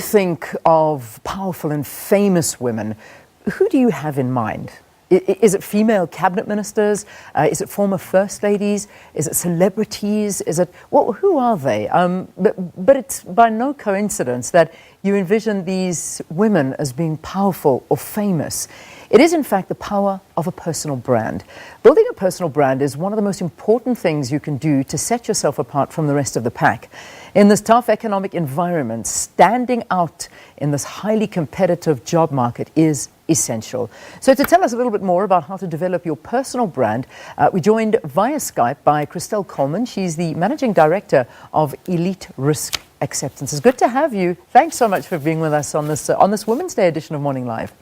think of powerful and famous women, who do you have in mind? Is it female cabinet ministers? Is it former first ladies? Is it celebrities? Who are they? But it's by no coincidence that you envision these women as being powerful or famous. It is, in fact, the power of a personal brand. Building a personal brand is one of the most important things you can do to set yourself apart from the rest of the pack. In this tough economic environment, standing out in this highly competitive job market is essential. So to tell us a little bit more about how to develop your personal brand, we joined via Skype by Christelle Colman. She's the Managing Director of Elite Risk Acceptance. It's good to have you. Thanks so much for being with us on this Women's Day edition of Morning Live.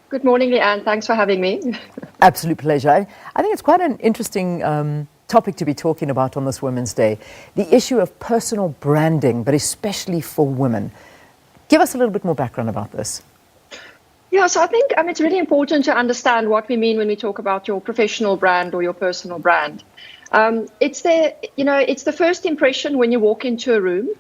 Good morning, Leanne. Thanks for having me. Absolute pleasure. I think it's quite an interesting topic to be talking about on this Women's Day. The issue of personal branding, but especially for women. Give us a little bit more background about this. Yeah, so I think it's really important to understand what we mean when we talk about your professional brand or your personal brand. It's the first impression when you walk into a room.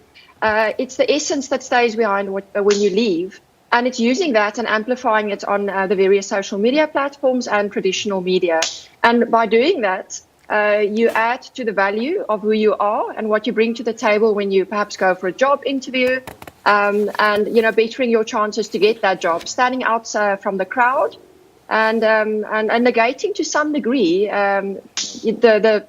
It's the essence that stays behind when you leave. And it's using that and amplifying it on the various social media platforms and traditional media. And by doing that, you add to the value of who you are and what you bring to the table when you perhaps go for a job interview, and bettering your chances to get that job, standing out from the crowd, and negating to some degree the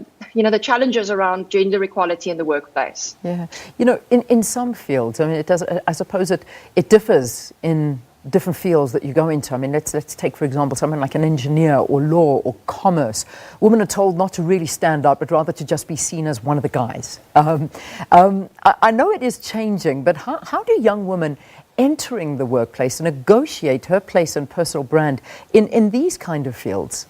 challenges around gender equality in the workplace. Yeah, in some fields, I mean, it does. I suppose it differs in different fields that you go into. I mean, let's take, for example, someone like an engineer or law or commerce. Women are told not to really stand up, but rather to just be seen as one of the guys. I know it is changing, but how do young women entering the workplace negotiate her place and personal brand in these kind of fields?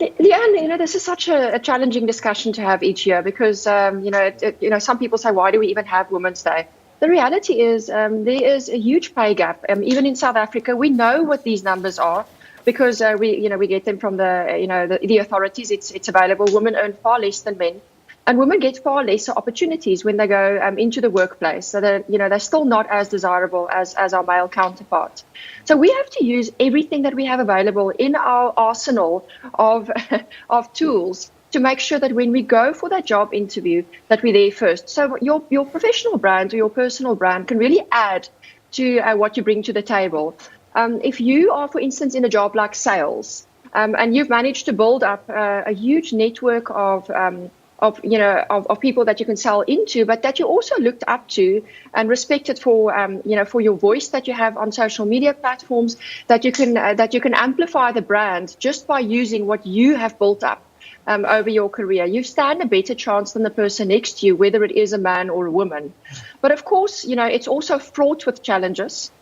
Leanne, this is such a challenging discussion to have each year because, some people say, why do we even have Women's Day? The reality is there is a huge pay gap. Even in South Africa, we know what these numbers are because we get them from the authorities. It's available. Women earn far less than men, and women get far lesser opportunities when they go into the workplace. So they're still not as desirable as our male counterparts. So we have to use everything that we have available in our arsenal of tools to make sure that when we go for that job interview, that we're there first. So your professional brand or your personal brand can really add to what you bring to the table. If you are, for instance, in a job like sales, and you've managed to build up a huge network of people that you can sell into, but that you also looked up to and respected for your voice that you have on social media platforms, that you can amplify the brand just by using what you have built up over your career. You stand a better chance than the person next to you, whether it is a man or a woman. But of course, it's also fraught with challenges.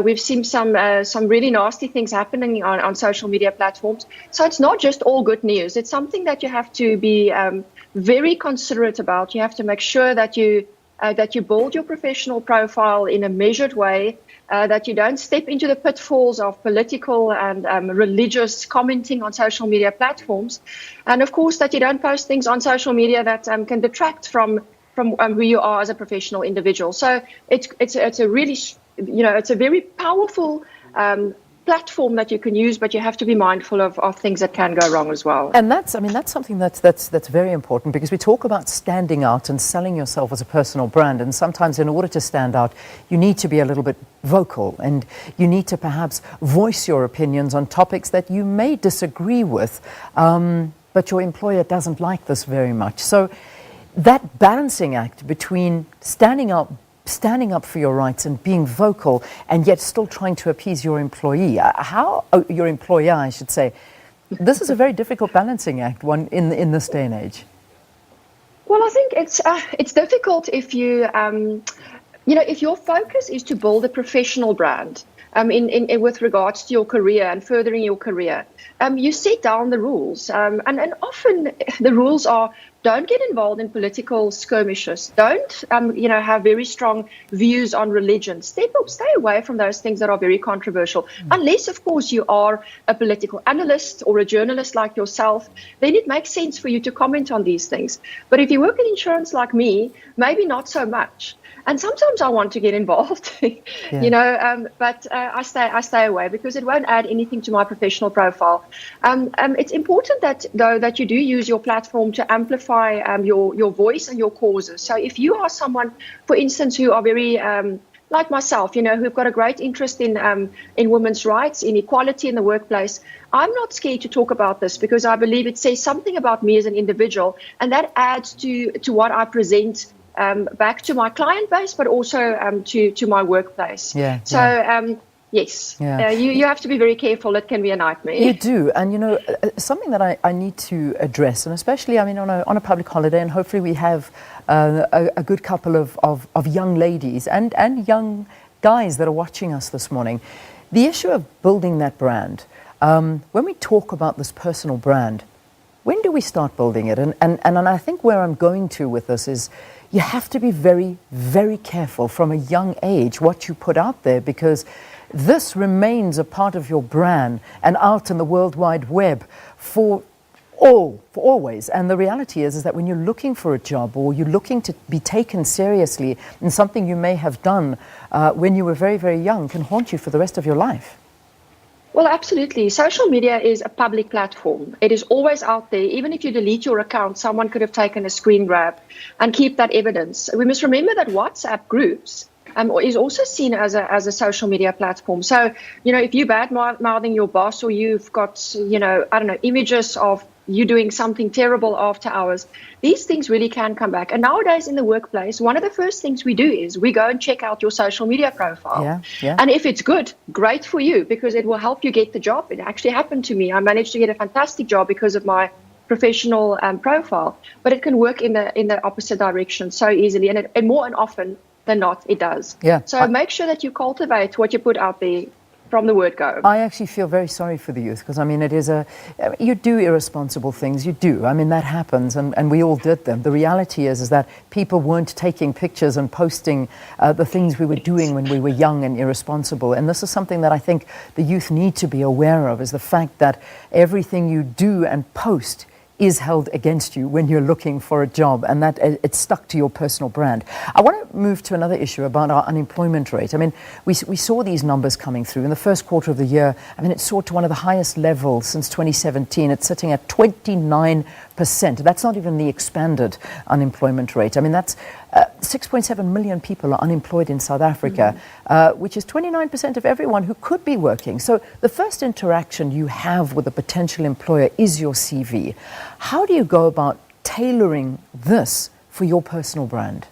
We've seen some really nasty things happening on social media platforms. So it's not just all good news. It's something that you have to be very considerate about. You have to make sure that you build your professional profile in a measured way, that you don't step into the pitfalls of political and religious commenting on social media platforms, and of course that you don't post things on social media that can detract from who you are as a professional individual. So it's a really it's a very powerful platform that you can use, but you have to be mindful of things that can go wrong as well. And that's something that's very important, because we talk about standing out and selling yourself as a personal brand, and sometimes in order to stand out, you need to be a little bit vocal, and you need to perhaps voice your opinions on topics that you may disagree with, but your employer doesn't like this very much. So that balancing act between standing up for your rights and being vocal, and yet still trying to appease your employer, I should say. This is a very difficult balancing act, one in this day and age. Well, I think it's difficult if you if your focus is to build a professional brand with regards to your career and furthering your career. You set down the rules, and often the rules are don't get involved in political skirmishes. Don't, have very strong views on religion. Stay away from those things that are very controversial. Unless, of course, you are a political analyst or a journalist like yourself, then it makes sense for you to comment on these things. But if you work in insurance like me, maybe not so much. And sometimes I want to get involved, but I stay away because it won't add anything to my professional profile. It's important that you do use your platform to amplify your voice and your causes. So if you are someone, for instance, who are very like myself, who've got a great interest in women's rights, in equality in the workplace, I'm not scared to talk about this because I believe it says something about me as an individual, and that adds to what I present back to my client base, but also to my workplace. Yes, you have to be very careful. It can be a nightmare. You do, and something that I need to address, and especially, on a public holiday, and hopefully we have a good couple of young ladies and young guys that are watching us this morning. The issue of building that brand. When we talk about this personal brand, when do we start building it? And I think where I'm going to with this is you have to be very, very careful from a young age what you put out there, because this remains a part of your brand and out in the World Wide Web for always. And the reality is that when you're looking for a job or you're looking to be taken seriously in something you may have done when you were very, very young can haunt you for the rest of your life. Well, absolutely. Social media is a public platform. It is always out there. Even if you delete your account, someone could have taken a screen grab and keep that evidence. We must remember that WhatsApp groups is also seen as a social media platform. So, if you're bad-mouthing your boss, or you've got, images of you doing something terrible after hours, these things really can come back. And nowadays in the workplace, one of the first things we do is we go and check out your social media profile. Yeah. And if it's good, great for you, because it will help you get the job. It actually happened to me. I managed to get a fantastic job because of my professional profile, but it can work in the opposite direction so easily, and more and often than not, it does. So make sure that you cultivate what you put out there from the word go. I actually feel very sorry for the youth, because it is you do irresponsible things, you do. That happens, and we all did them. The reality is that people weren't taking pictures and posting the things we were doing when we were young and irresponsible. And this is something that I think the youth need to be aware of, is the fact that everything you do and post is held against you when you're looking for a job, and that it's stuck to your personal brand. I want to move to another issue about our unemployment rate. We saw these numbers coming through in the first quarter of the year. It soared to one of the highest levels since 2017. It's sitting at 29%. That's not even the expanded unemployment rate. That's 6.7 million people are unemployed in South Africa, which is 29% of everyone who could be working. So the first interaction you have with a potential employer is your CV. How do you go about tailoring this for your personal brand?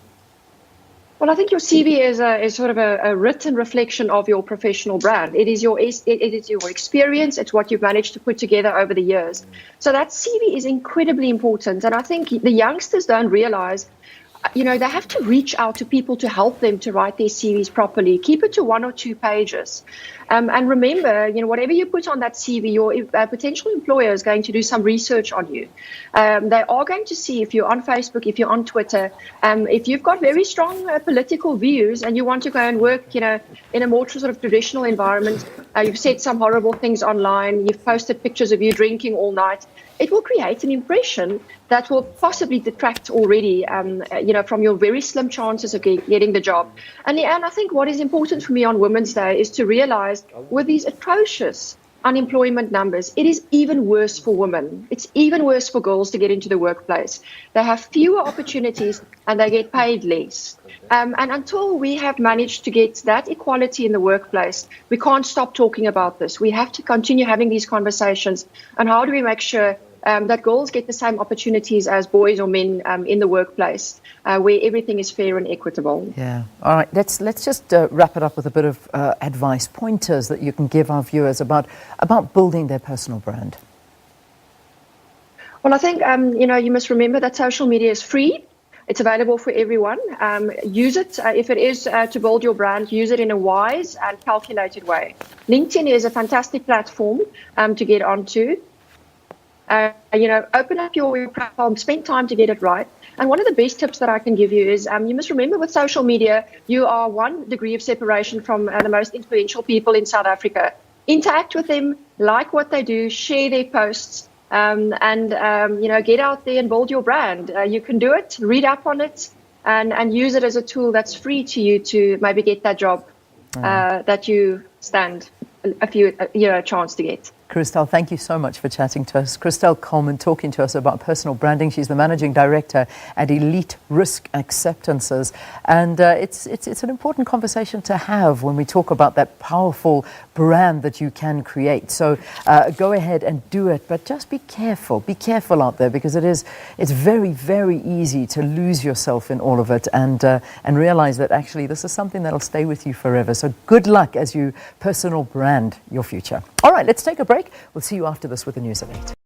Well, I think your CV is sort of a written reflection of your professional brand. It is your experience. It's what you've managed to put together over the years. So that CV is incredibly important. And I think the youngsters don't realize, they have to reach out to people to help them to write their CVs properly. Keep it to 1 or 2 pages. And remember, whatever you put on that CV, your potential employer is going to do some research on you. They are going to see if you're on Facebook, if you're on Twitter, if you've got very strong political views and you want to go and work, in a more sort of traditional environment. You've said some horrible things online. You've posted pictures of you drinking all night. It will create an impression that will possibly detract already, from your very slim chances of getting the job. And Leanne, I think what is important for me on Women's Day is to realize with these atrocious unemployment numbers, it is even worse for women. It's even worse for girls to get into the workplace. They have fewer opportunities and they get paid less. And until we have managed to get that equality in the workplace, we can't stop talking about this. We have to continue having these conversations. And how do we make sure that girls get the same opportunities as boys or men in the workplace, where everything is fair and equitable? Yeah. All right. Let's just wrap it up with a bit of advice, pointers that you can give our viewers about building their personal brand. Well, I think you must remember that social media is free. It's available for everyone. Use it. If it is to build your brand, use it in a wise and calculated way. LinkedIn is a fantastic platform to get onto. Open up your platform, spend time to get it right. And one of the best tips that I can give you is you must remember with social media, you are 1 degree of separation from the most influential people in South Africa. Interact with them, like what they do, share their posts, get out there and build your brand. You can do it, read up on it, and use it as a tool that's free to you to maybe get that job that you stand a chance to get. Christelle, thank you so much for chatting to us. Christelle Colman talking to us about personal branding. She's the managing director at Elite Risk Acceptances. And it's an important conversation to have when we talk about that powerful brand that you can create. So go ahead and do it, but just be careful. Be careful out there, because it's very, very easy to lose yourself in all of it and realize that actually this is something that'll stay with you forever. So good luck as you personal brand your future. All right, let's take a break. We'll see you after this with the news at 8.